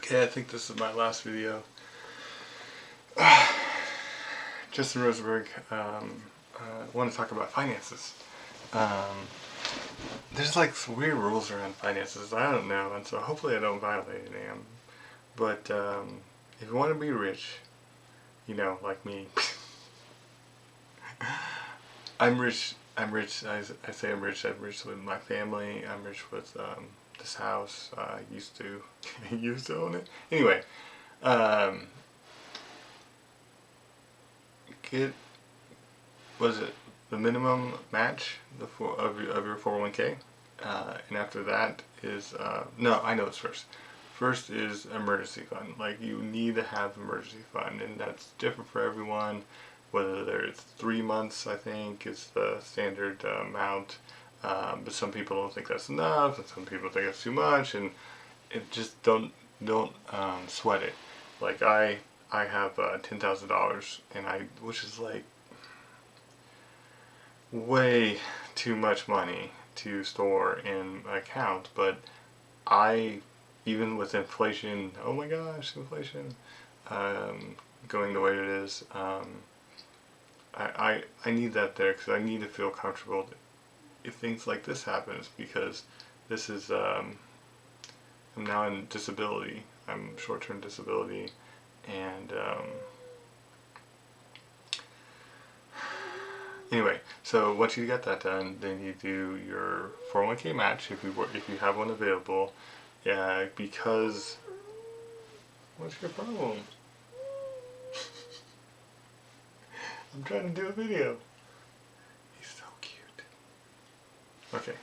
Okay, I think this is my last video. Justin Rosenberg. I want to talk about finances. There's like some weird rules around finances. I don't know, and so hopefully I don't violate any of them. But if you want to be rich, like me, I'm rich. I'm rich. I say I'm rich. I'm rich with my family. I'm rich with this house. I used to used to own it. Anyway, um, get was it the minimum match of your 401k, and after that is no, I know it's first. First is emergency fund. Like you need to have emergency fund, and that's different for everyone. Whether there's 3 months, I think is the standard amount, but some people don't think that's enough, and some people think it's too much, and it just don't sweat it. Like I have $10,000, and which is like way too much money to store in an account, but I, even with inflation, oh my gosh, inflation, going the way it is, I need that there because I need to feel comfortable if things like this happens, because this is, I'm now in disability, I'm short-term disability, and anyway, so once you get that done, then you do your 401k match if you have one available. Yeah, because what's your problem? I'm trying to do a video. He's so cute. Okay,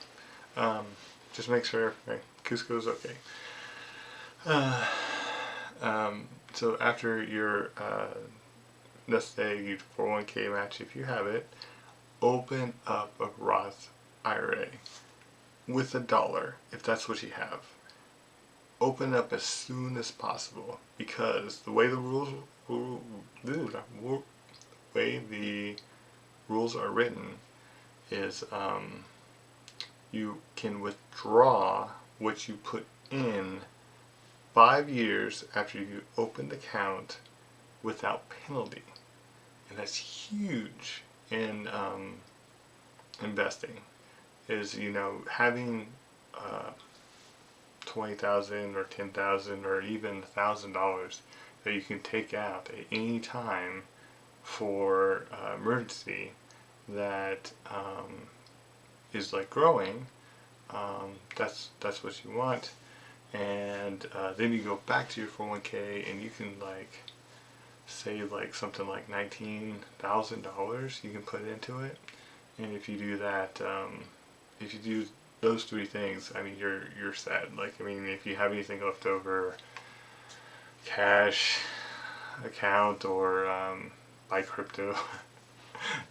just make sure. Okay, Cusco's okay. So after your let's say you 401k match, if you have it, open up a Roth IRA with $1 if that's what you have. Open up as soon as possible, because the way the rules are written is you can withdraw what you put in 5 years after you open the account without penalty, and that's huge in investing. Is having 20,000 or 10,000 or even $1,000 that you can take out at any time for emergency that is like growing. That's what you want, and then you go back to your 401k and you can like save like something like $19,000 you can put into it. And if you do that, if you do those three things, I mean you're set. Like, I mean, if you have anything left over, cash account, or buy crypto,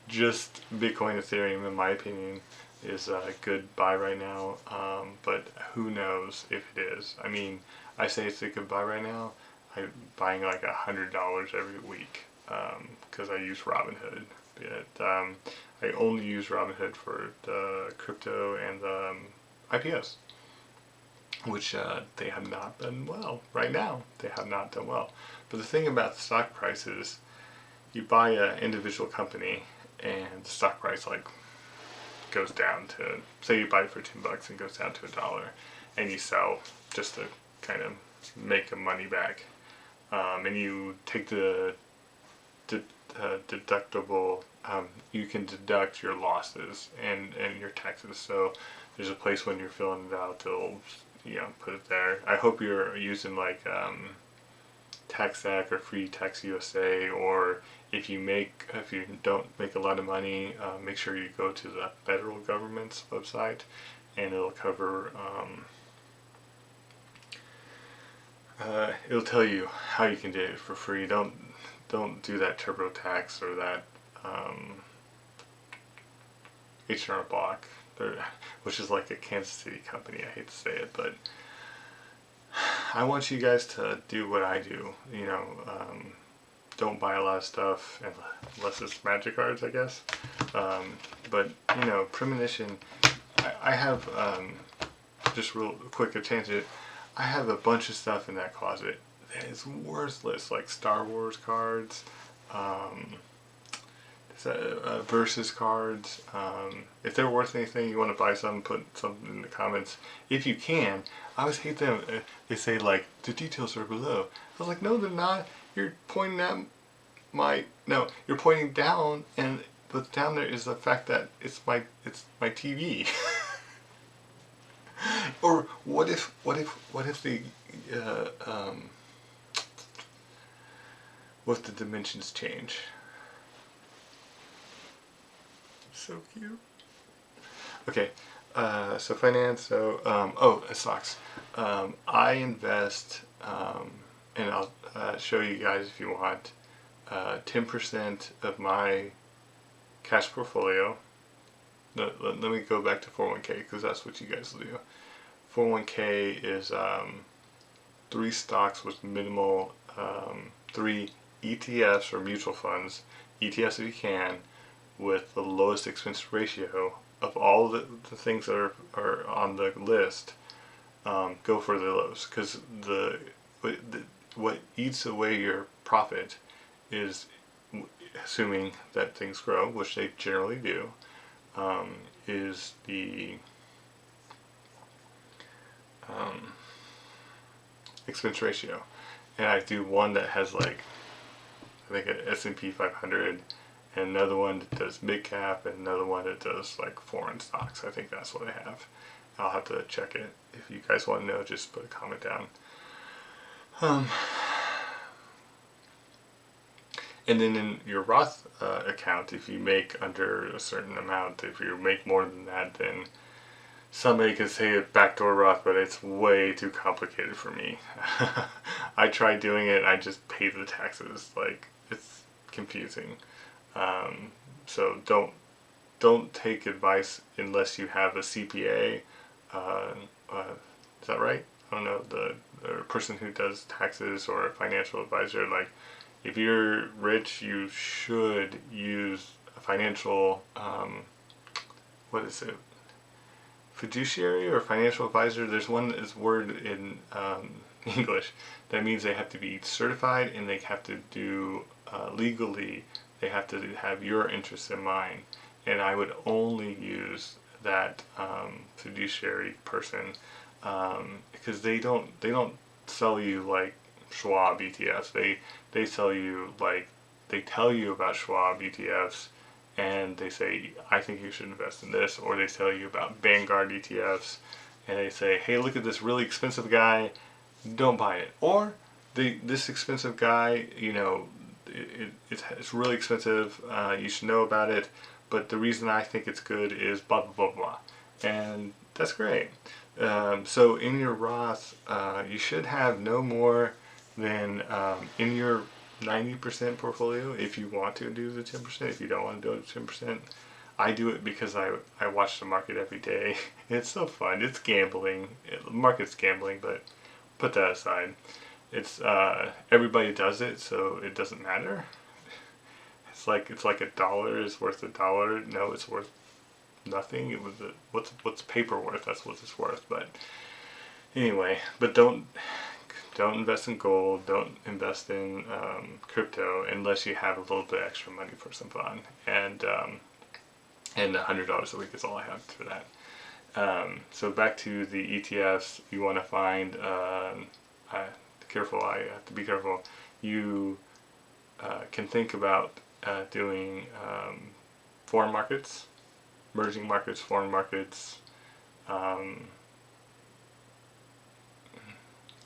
just Bitcoin, Ethereum, in my opinion, is a good buy right now. But who knows if it is? I mean, I say it's a good buy right now. I'm buying like $100 every week because I use Robinhood. But I only use Robinhood for the crypto and the IPOs, which they have not done well right now. They have not done well. But the thing about the stock prices, you buy an individual company and the stock price like goes down to, say you buy it for $10 and goes down to $1, and you sell just to kind of make the money back, and you take the deductible, you can deduct your losses and your taxes. So there's a place when you're filling it out, they'll put it there. I hope you're using like TaxAct or Free Tax USA, or if you don't make a lot of money, make sure you go to the federal government's website, and it'll cover. It'll tell you how you can do it for free. Don't do that TurboTax or that H&R Block, which is like a Kansas City company. I hate to say it, but I want you guys to do what I do. Don't buy a lot of stuff unless it's magic cards, I guess. But premonition. I have just real quick a tangent. I have a bunch of stuff in that closet that is worthless, like Star Wars cards, um, versus cards. If they're worth anything, you want to buy some, put something in the comments if you can. I always hate them. They say like the details are below. I was like, no, they're not. You're pointing at my no. You're pointing down, and what's down there is the fact that it's my TV. Or what if the uh, um, what if the dimensions change? So cute. Okay, so finance. So stocks. I invest, and I'll show you guys if you want. 10% of my cash portfolio. Let me go back to 401k because that's what you guys do. 401k is three stocks with minimal, three ETFs or mutual funds, ETFs if you can, with the lowest expense ratio of all the things that are on the list. Go for the lows because what eats away your profit is, assuming that things grow, which they generally do, is the um, expense ratio. And I do one that has like, I think an S&P 500, and another one that does mid cap, and another one that does like foreign stocks. I think that's what I have. I'll have to check it. If you guys want to know, just put a comment down. And then in your Roth account, if you make under a certain amount, if you make more than that, then somebody could say it backdoor Roth, but it's way too complicated for me. I tried doing it, I just pay the taxes. Like, it's confusing. So don't take advice unless you have a CPA. Uh, is that right? I don't know, the person who does taxes or a financial advisor. Like, if you're rich, you should use a financial, what is it? Fiduciary or financial advisor. There's one is word in English that means they have to be certified and they have to do legally. They have to have your interests in mind, and I would only use that fiduciary person because they don't sell you like Schwab ETFs. They sell you like they tell you about Schwab ETFs and they say, I think you should invest in this, or they tell you about Vanguard ETFs, and they say, hey, look at this really expensive guy, don't buy it. Or this expensive guy, it's really expensive, you should know about it, but the reason I think it's good is blah, blah, blah, blah. And that's great. So in your Roth, you should have no more than in your 90% portfolio if you want to do the 10%. If you don't want to do the 10%, I do it because I watch the market every day. It's so fun. It's gambling. Market's gambling, but put that aside. It's everybody does it, so it doesn't matter. It's like a dollar is worth a dollar. No, it's worth nothing. It was what's paper worth? That's what it's worth. But anyway, but don't invest in gold. Don't invest in crypto unless you have a little bit extra money for some fun. And $100 a week is all I have for that. So back to the ETFs. You want to find. Careful. I have to be careful. You can think about doing foreign markets, emerging markets, foreign markets. I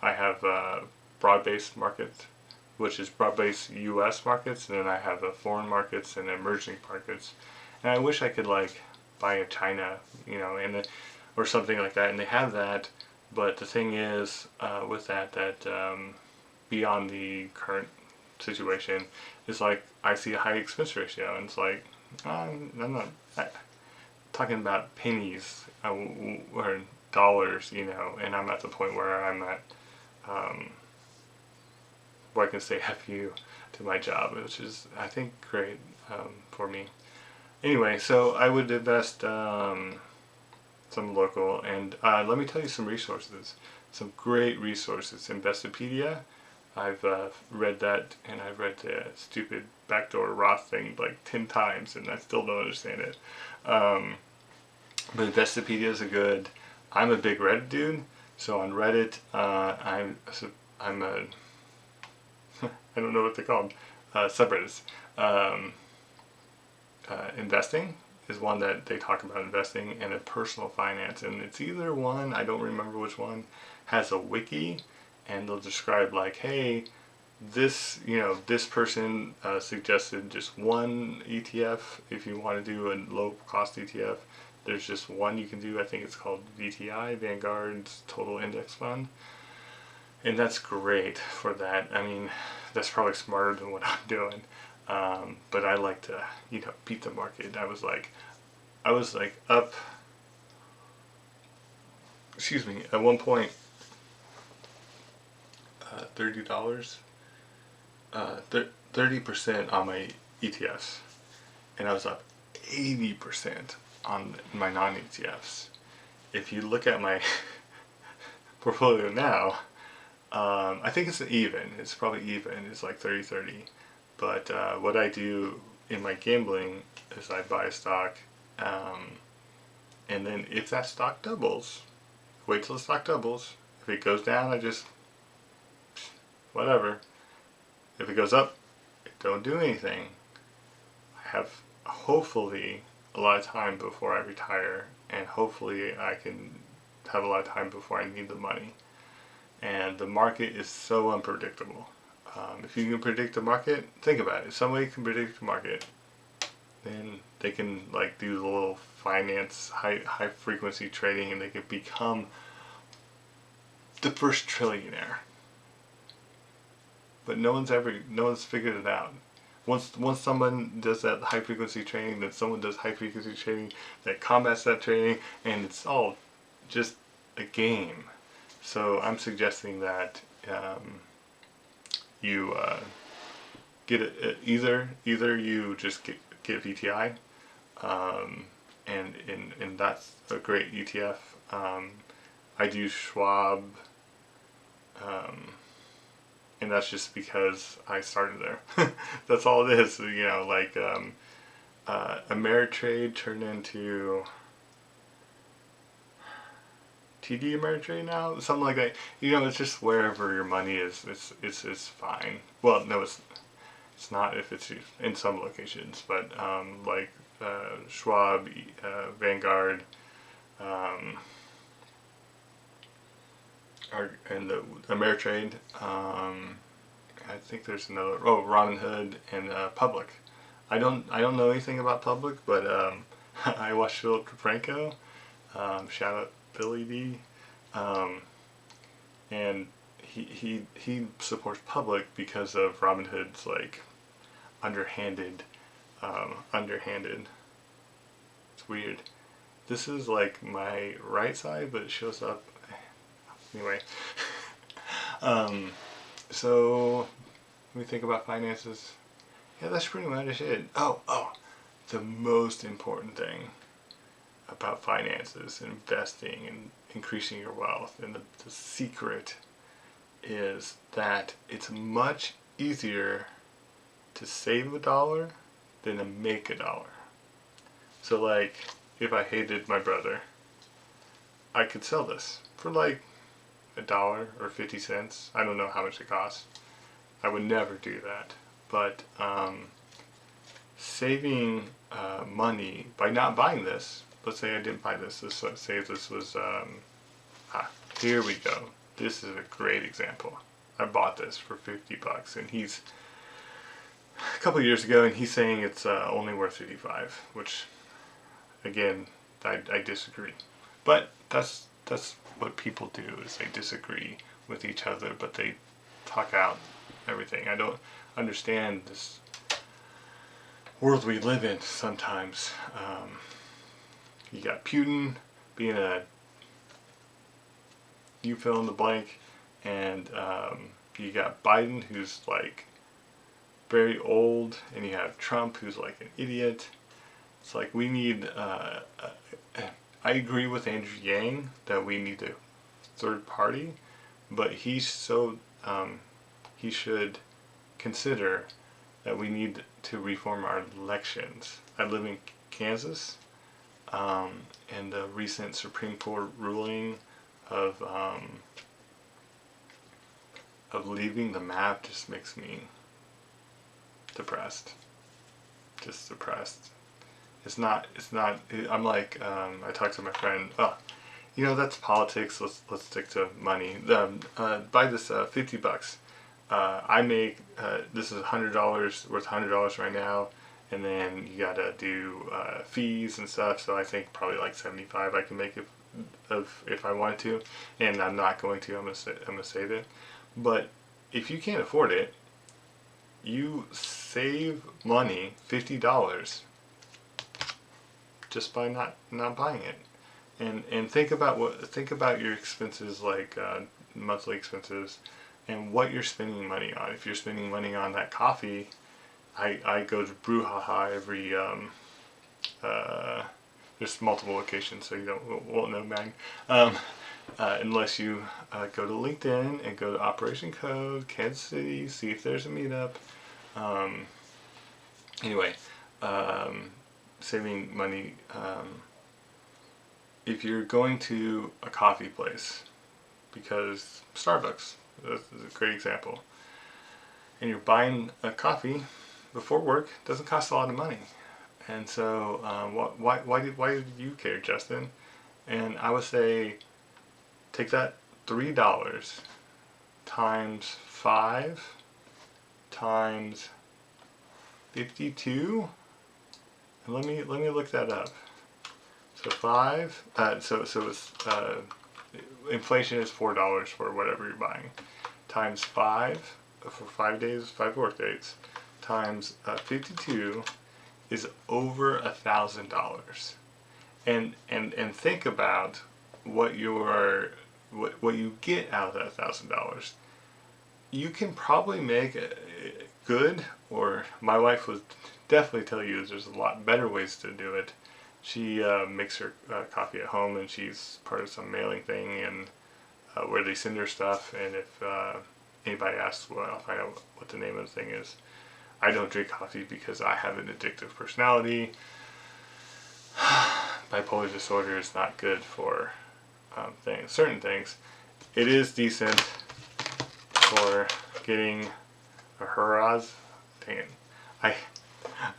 have a broad-based market, which is broad-based U.S. markets, and then I have foreign markets and emerging markets. And I wish I could like buy a China, or something like that, and they have that. But the thing is, with that beyond the current situation, is like I see a high expense ratio, and it's like I'm not talking about pennies or dollars, and I'm at the point where I'm at. Where I can say F you to my job, which is, I think, great for me. Anyway, so I would invest some local, and let me tell you some resources. some great resources. Investopedia, I've read that, and I've read the stupid backdoor Roth thing like 10 times, and I still don't understand it. But Investopedia is a good. I'm a big Reddit dude, so on Reddit, I'm a I don't know what they're called, subreddits. Um, Investing is one that they talk about investing, and a personal finance, and it's either one, I don't remember which one, has a wiki, and they'll describe like, hey, this person suggested just one ETF. If you want to do a low cost ETF, there's just one you can do. I think it's called VTI, Vanguard's Total Index Fund, and that's great for that. I mean, that's probably smarter than what I'm doing. But I like to, beat the market. I was like up, excuse me, at one point, $30, 30% on my ETFs, and I was up 80% on my non-ETFs. If you look at my portfolio now, I think it's even. It's probably even. It's like 30-30. But what I do in my gambling is I buy a stock, and then if that stock doubles, wait till the stock doubles. If it goes down, I just, whatever. If it goes up, I don't do anything. I have hopefully a lot of time before I retire, and hopefully I can have a lot of time before I need the money. And the market is so unpredictable. If you can predict the market, think about it. If somebody can predict the market, then they can like do the little finance, high frequency trading, and they can become the first trillionaire. But no one's figured it out. Once someone does that high frequency trading, then someone does high frequency trading that combats that trading, and it's all just a game. So I'm suggesting that you get it, either you just get VTI, and that's a great ETF. I do Schwab, and that's just because I started there. That's all it is. Ameritrade turned into TD Ameritrade now, something like that. It's just wherever your money is. It's fine. Well, no, it's not if it's in some locations, but Schwab, Vanguard, and the Ameritrade. I think there's another. Oh, Robinhood and Public. I don't know anything about Public, but I watched Philip DeFranco. Shout out Billy D. And he supports Public because of Robinhood's like underhanded. It's weird. This is like my right side, but it shows up anyway. So when we think about finances, yeah, that's pretty much it. Oh, the most important thing about finances, investing, and increasing your wealth, and the secret is that it's much easier to save $1 than to make $1. So like, if I hated my brother, I could sell this for like $1 or 50 cents. I don't know how much it costs. I would never do that. But saving money by not buying this. Let's say I didn't buy this. Let's say this was, here we go. This is a great example. I bought this for $50, and he's a couple years ago, and he's saying it's only worth $55, which, again, I disagree. But that's what people do, is they disagree with each other, but they talk out everything. I don't understand this world we live in sometimes. You got Putin being you fill in the blank, and you got Biden, who's like very old, and you have Trump, who's like an idiot. It's like we need, I agree with Andrew Yang that we need a third party, but he should consider that we need to reform our elections. I live in Kansas, and the recent Supreme Court ruling of leaving the map just makes me depressed. Just depressed. It's not. I'm like, I talked to my friend. Oh, that's politics. Let's stick to money. Buy this $50. I make this is $100 worth $100 right now, and then you gotta do fees and stuff. So I think probably like 75 I can make if I wanted to, and I'm not going to. I'm gonna save it. But if you can't afford it, you save money, $50, just by not buying it. And think about your expenses, like monthly expenses, and what you're spending money on. If you're spending money on that coffee, I go to Brouhaha every there's multiple locations, so you won't know mine, unless you go to LinkedIn and go to Operation Code Kansas City, see if there's a meetup. Anyway, saving money. If you're going to a coffee place, because Starbucks, this is a great example, and you're buying a coffee before work, doesn't cost a lot of money. And so, why did you care, Justin? And I would say, take that $3 times 5 times 52, and let me look that up. So 5. So it's inflation is $4 for whatever you're buying, times 5 for 5 days, 5 work days, times 52 is over $1,000. And think about what you get out of that $1,000. You can probably make a good, or my wife would definitely tell you there's a lot better ways to do it. She makes her coffee at home, and she's part of some mailing thing, and where they send her stuff. And if anybody asks, well, I'll find out what the name of the thing is. I don't drink coffee because I have an addictive personality. Bipolar disorder is not good for certain things. It is decent for getting a hurrahs. Dang it. I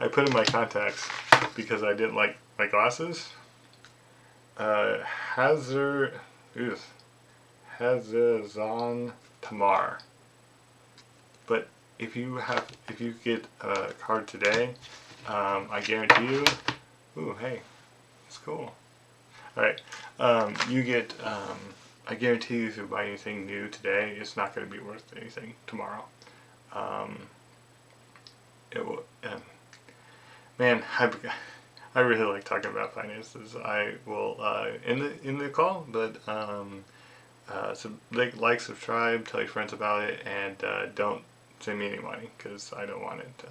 put in my contacts because I didn't like my glasses. Hazazon Tamar. But if you get a card today, I guarantee you. Ooh, hey, it's cool. All right, you get. I guarantee you, if you buy anything new today, it's not going to be worth anything tomorrow. It will. Man, I really like talking about finances. I will in the call, but so like, subscribe, tell your friends about it, and don't send me any money because I don't want it.